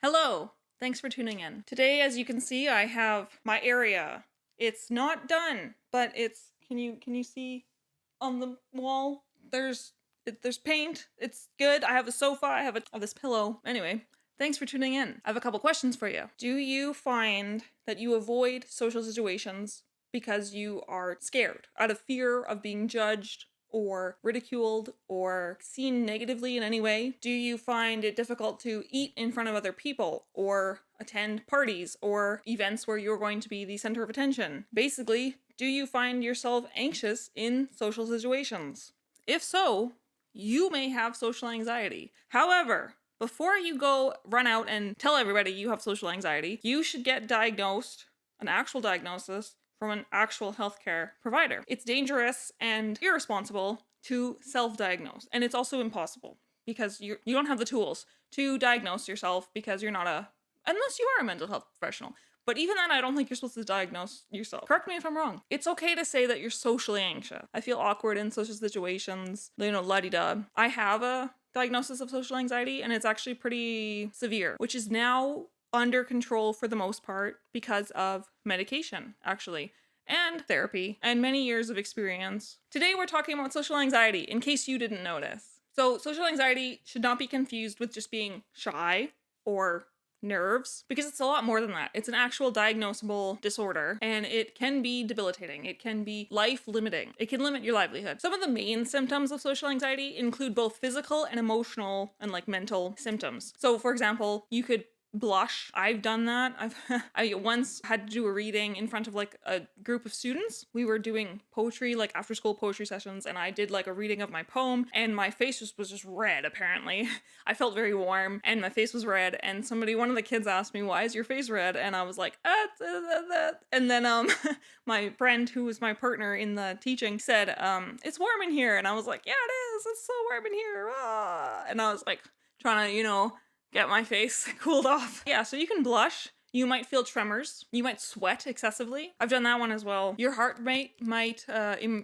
Hello, thanks for tuning in. Today, as you can see, I have my area. It's not done, but it's, can you see on the wall? There's paint. It's good. I have a sofa. I have this pillow. Anyway, thanks for tuning in. I have a couple questions for you. Do you find that you avoid social situations because you are scared, out of fear of being judged or ridiculed or seen negatively in any way? Do you find it difficult to eat in front of other people or attend parties or events where you're going to be the center of attention? Basically, do you find yourself anxious in social situations? If so, you may have social anxiety. However, before you go run out and tell everybody you have social anxiety, you should get diagnosed, an actual diagnosis, from an actual healthcare provider. It's dangerous and irresponsible to self-diagnose, and it's also impossible because you don't have the tools to diagnose yourself because you're not unless you are a mental health professional. But even then, I don't think you're supposed to diagnose yourself. Correct me if I'm wrong. It's okay to say that you're socially anxious. I feel awkward in social situations, la-di-da. I have a diagnosis of social anxiety, and it's actually pretty severe, which is now under control for the most part because of medication, actually, and therapy, and many years of experience. Today we're talking about social anxiety, in case you didn't notice. So social anxiety should not be confused with just being shy or nerves, because it's a lot more than that. It's an actual diagnosable disorder, and it can be debilitating. It can be life-limiting. It can limit your livelihood. Some of the main symptoms of social anxiety include both physical and emotional and mental symptoms. So for example, you could blush. I've done that. I once had to do a reading in front of a group of students. We were doing poetry, after school poetry sessions, and I did a reading of my poem, and my face was just red, apparently. I felt very warm and my face was red, and one of the kids asked me, "Why is your face red?" And I was like, and then my friend who was my partner in the teaching said, "It's warm in here." And I was like, "Yeah, it is. It's so warm in here." And I was trying to, get my face cooled off. Yeah, so you can blush. You might feel tremors. You might sweat excessively. I've done that one as well. Your heart rate might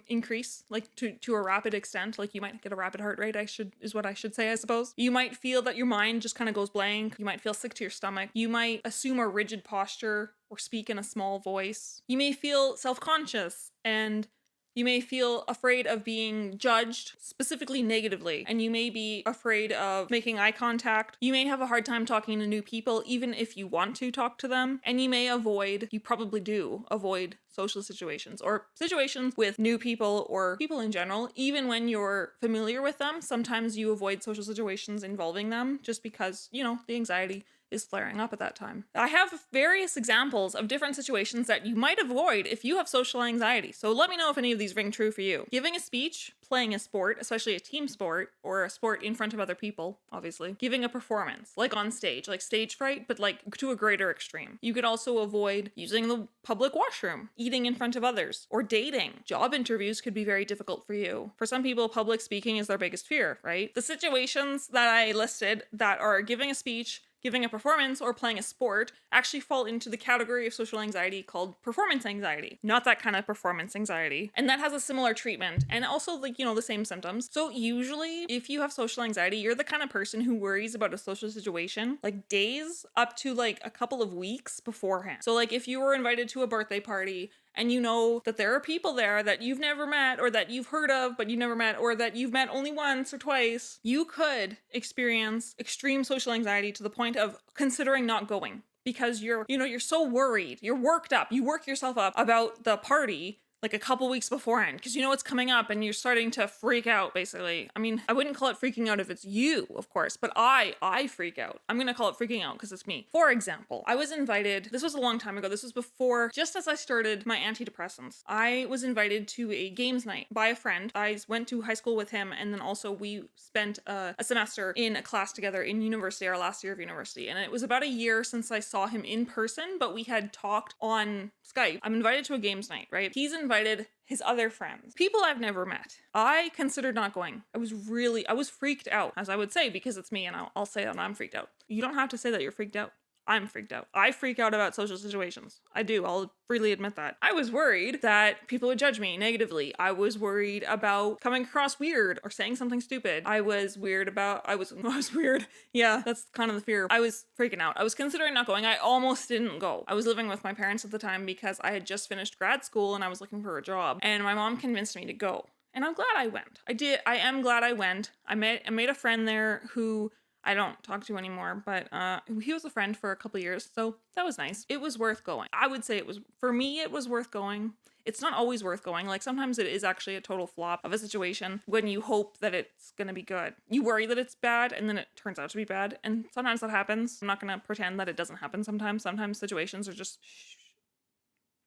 increase, to a rapid extent. You might get a rapid heart rate, is what I should say, I suppose. You might feel that your mind just kind of goes blank. You might feel sick to your stomach. You might assume a rigid posture or speak in a small voice. You may feel self-conscious, and you may feel afraid of being judged, specifically negatively, and you may be afraid of making eye contact. You may have a hard time talking to new people, even if you want to talk to them, and you probably do avoid social situations or situations with new people or people in general. Even when you're familiar with them, sometimes you avoid social situations involving them just because, the anxiety is flaring up at that time. I have various examples of different situations that you might avoid if you have social anxiety. So let me know if any of these ring true for you. Giving a speech, playing a sport, especially a team sport or a sport in front of other people, obviously. Giving a performance, on stage, stage fright, but to a greater extreme. You could also avoid using the public washroom, eating in front of others, or dating. Job interviews could be very difficult for you. For some people, public speaking is their biggest fear, right? The situations that I listed that are giving a speech, giving a performance, or playing a sport actually fall into the category of social anxiety called performance anxiety, not that kind of performance anxiety. And that has a similar treatment and also the same symptoms. So usually if you have social anxiety, you're the kind of person who worries about a social situation days up to a couple of weeks beforehand. So if you were invited to a birthday party and you know that there are people there that you've never met or that you've heard of but you've never met, or that you've met only once or twice, you could experience extreme social anxiety to the point of considering not going because you're so worried, you're worked up, you work yourself up about the party a couple weeks beforehand because it's coming up and you're starting to freak out, basically. I mean, I wouldn't call it freaking out if it's you, of course, but I freak out. I'm gonna call it freaking out because it's me. For example, I was invited, this was a long time ago, this was before, just as I started my antidepressants, I was invited to a games night by a friend. I went to high school with him, and then also we spent a semester in a class together in university, our last year of university, and it was about a year since I saw him in person, but we had talked on Skype. I'm invited to a games night, right? He's invited his other friends, people I've never met. I considered not going. I was freaked out, as I would say, because it's me, and I'll say that I'm freaked out. You don't have to say that you're freaked out. I'm freaked out. I freak out about social situations. I do. I'll freely admit that. I was worried that people would judge me negatively. I was worried about coming across weird or saying something stupid. I was weird. Yeah, that's kind of the fear. I was freaking out. I was considering not going. I almost didn't go. I was living with my parents at the time because I had just finished grad school and I was looking for a job. And my mom convinced me to go. And I'm glad I went. I am glad I went. I made a friend there who I don't talk to anymore, but he was a friend for a couple years, so that was nice. It was worth going. I would say for me, it was worth going. It's not always worth going. Like, sometimes it is actually a total flop of a situation when you hope that it's gonna be good. You worry that it's bad, and then it turns out to be bad, and sometimes that happens. I'm not gonna pretend that it doesn't happen sometimes. Sometimes situations are just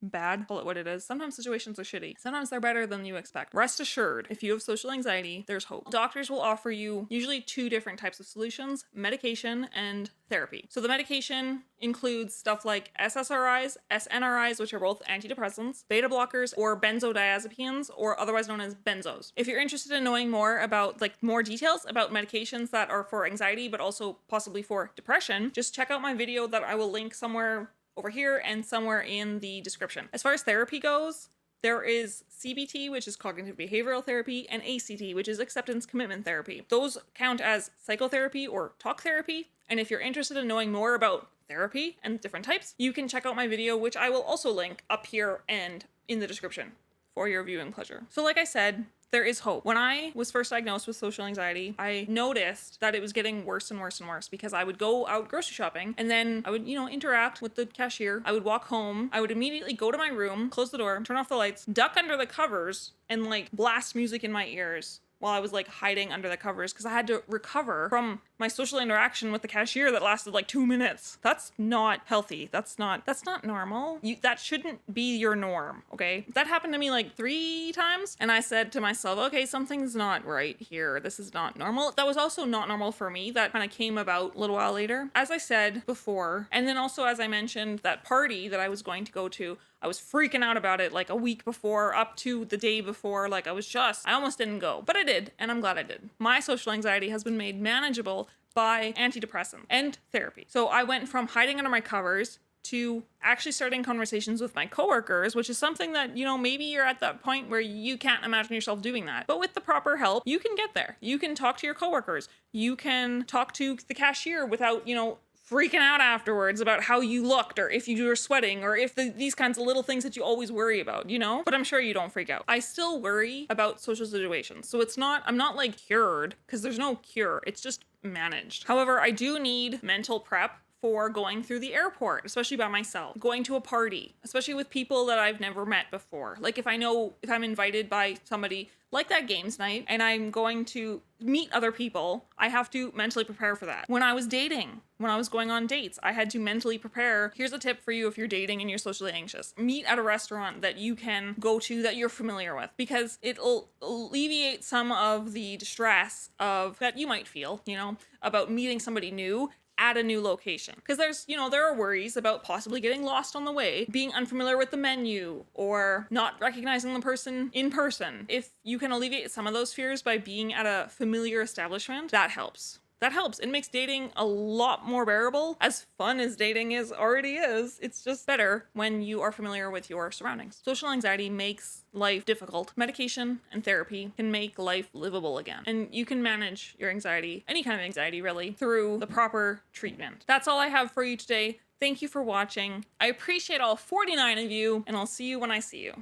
bad, call it what it is. Sometimes situations are shitty. Sometimes they're better than you expect. Rest assured, if you have social anxiety, there's hope. Doctors will offer you usually 2 different types of solutions: medication and therapy. So the medication includes stuff like SSRIs, SNRIs, which are both antidepressants, beta blockers, or benzodiazepines, or otherwise known as benzos. If you're interested in knowing more about more details about medications that are for anxiety, but also possibly for depression, just check out my video that I will link somewhere over here and somewhere in the description. As far as therapy goes, there is CBT, which is cognitive behavioral therapy, and ACT, which is acceptance commitment therapy. Those count as psychotherapy or talk therapy. And if you're interested in knowing more about therapy and different types, you can check out my video, which I will also link up here and in the description for your viewing pleasure. So like I said, there is hope. When I was first diagnosed with social anxiety, I noticed that it was getting worse and worse and worse because I would go out grocery shopping and then I would, interact with the cashier. I would walk home. I would immediately go to my room, close the door, turn off the lights, duck under the covers, and blast music in my ears while I was hiding under the covers because I had to recover from my social interaction with the cashier that lasted 2 minutes. That's not healthy. That's not normal. That shouldn't be your norm, okay? That happened to me 3 times, and I said to myself, okay, something's not right here. This is not normal. That was also not normal for me. That kind of came about a little while later. As I said before, and then also as I mentioned, that party that I was going to go to, I was freaking out about it a week before, up to the day before. I almost didn't go, but I did, and I'm glad I did. My social anxiety has been made manageable by antidepressants and therapy. So I went from hiding under my covers to actually starting conversations with my coworkers, which is something that, maybe you're at that point where you can't imagine yourself doing that. But with the proper help, you can get there. You can talk to your coworkers. You can talk to the cashier without, freaking out afterwards about how you looked or if you were sweating or if these kinds of little things that you always worry about, But I'm sure you don't freak out. I still worry about social situations. So I'm not cured, because there's no cure. It's just managed. However, I do need mental prep for going through the airport, especially by myself, going to a party, especially with people that I've never met before. If I'm invited by somebody like that games night and I'm going to meet other people, I have to mentally prepare for that. When I was going on dates, I had to mentally prepare. Here's a tip for you if you're dating and you're socially anxious. Meet at a restaurant that you can go to that you're familiar with, because it'll alleviate some of the distress that you might feel, about meeting somebody new at a new location. Because there are worries about possibly getting lost on the way, being unfamiliar with the menu, or not recognizing the person in person. If you can alleviate some of those fears by being at a familiar establishment, that helps. It makes dating a lot more bearable. As fun as dating already is, it's just better when you are familiar with your surroundings. Social anxiety makes life difficult. Medication and therapy can make life livable again. And you can manage your anxiety, any kind of anxiety really, through the proper treatment. That's all I have for you today. Thank you for watching. I appreciate all 49 of you, and I'll see you when I see you.